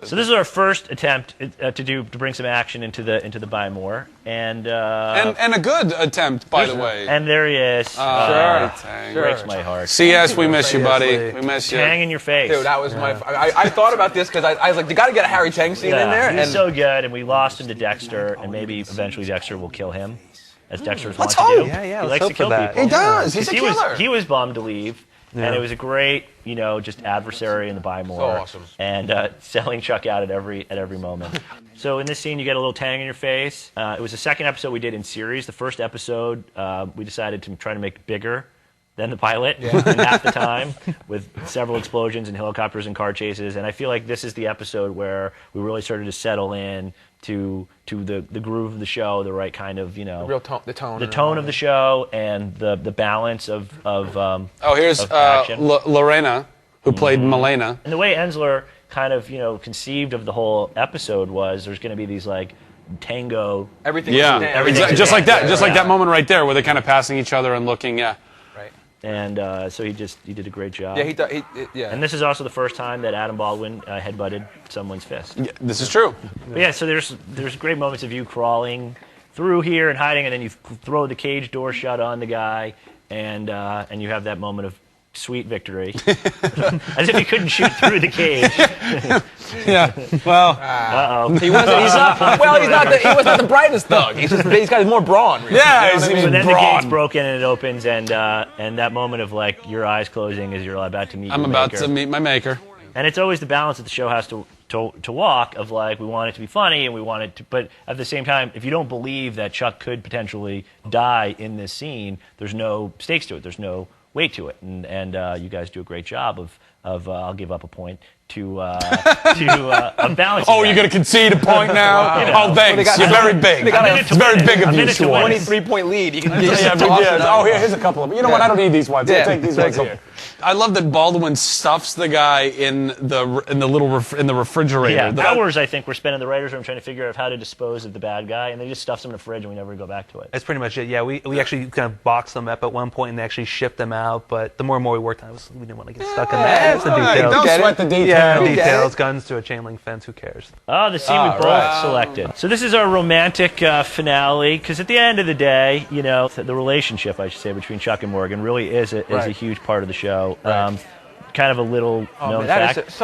So this is our first attempt to bring some action into the buy more, and a good attempt, by the way. And there he is. Breaks my heart. CS, we miss you, buddy. We miss you. Tang in your face. Dude, that was my. I thought about this because I was like, you got to get a Harry Tang scene in there. He's so good, and we lost him to Dexter, and maybe eventually Dexter will kill him, as Dexter's wants to do. Yeah, he likes to kill people. He does. He's a killer. He was bummed to leave. Yeah. And it was a great, just adversary in the buy more. So awesome. And selling Chuck out at every moment. So in this scene, you get a little tang in your face. It was the second episode we did in series. The first episode, we decided to try to make it bigger than the pilot in half the time, with several explosions and helicopters and car chases. And I feel like this is the episode where we really started to settle in to the groove of the show, the right kind of, real tone, the tone of the show, and the balance of here's action. Lorena, who played Milena. And the way Ensler kind of conceived of the whole episode was there's going to be these like tango. Everything. Everything. Just like that. Just like that moment right there, where they're kind of passing each other and looking. Yeah. Right. And so he did a great job. Yeah, And this is also the first time that Adam Baldwin headbutted someone's fist. Yeah, this is true. But yeah, so there's great moments of you crawling through here and hiding, and then you throw the cage door shut on the guy, and you have that moment of sweet victory, as if he couldn't shoot through the cage. Yeah. Well. He wasn't. He's not. Well, he was not the brightest thug. He's got more brawn. Really. Yeah. But then the gate's broken and it opens, and that moment of like your eyes closing as you're about to meet. I'm about to meet my maker. And it's always the balance that the show has to walk of like we want it to be funny and we want it to, but at the same time, if you don't believe that Chuck could potentially die in this scene, there's no stakes to it. There's no weight to it, and you guys do a great job of I'll give up a point to balance. Oh, you're going to concede a point now? Oh, thanks. You're very big. It's very big of you, Schwartz. 23-point lead. You can Oh, here's a couple of them. You know what? I don't need these ones. I'll take these ones here. I love that Baldwin stuffs the guy in the refrigerator. Yeah, hours I think we're spending in the writers' room trying to figure out how to dispose of the bad guy, and they just stuffs him in the fridge and we never go back to it. That's pretty much it. Yeah, we actually kind of boxed them up at one point and they actually shipped them out, but the more and more we worked on it, we didn't want to get stuck in that. It's the details. Don't sweat the details. Yeah, details, guns to a chain link fence, who cares? Oh, the scene we both selected. So this is our romantic finale, because at the end of the day, the relationship, I should say, between Chuck and Morgan really is a huge part of the show. Right. Kind of a little known fact.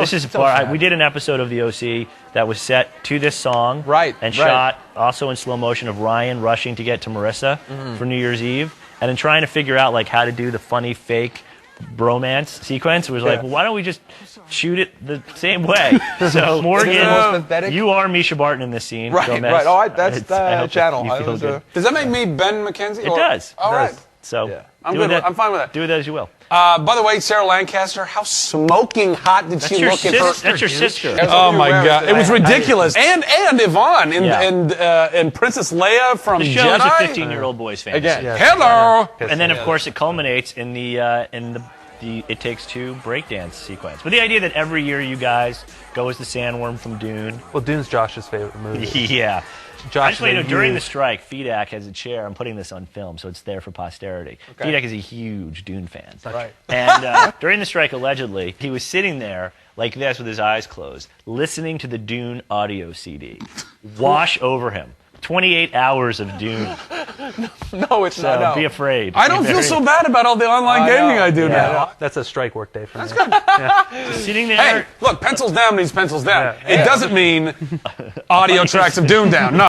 We did an episode of The OC that was set to this song, and shot also in slow motion of Ryan rushing to get to Marissa for New Year's Eve, and then trying to figure out like how to do the funny fake bromance sequence. It was like, well, why don't we just shoot it the same way? So Morgan, you are Misha Barton in this scene. Right. Oh, that's the channel. Does that make me Ben McKenzie? It does. All right. So I'm good. I'm fine with that. Do with that as you will. By the way, Sarah Lancaster, how smoking hot did she look at her? That's your sister. Oh my God, it was ridiculous. And Yvonne and Princess Leia from the show Jedi. Is a 15-year-old boy's fantasy. Again, hello. And then of course it culminates in the It Takes Two breakdance sequence. But the idea that every year you guys go as the Sandworm from Dune. Well, Dune's Josh's favorite movie. Yeah. Josh, actually, during the strike, Fedak has a chair. I'm putting this on film, so it's there for posterity. Okay. Fedak is a huge Dune fan. Right. And during the strike, allegedly, he was sitting there like this with his eyes closed, listening to the Dune audio CD wash over him. 28 hours of Dune. No, it's not. No. Be afraid. I don't feel so bad about all the online gaming I do now. That's a strike work day for me. That's good. Just sitting there. Hey, look, pencils down means pencils down. It doesn't mean audio tracks of Dune down. No.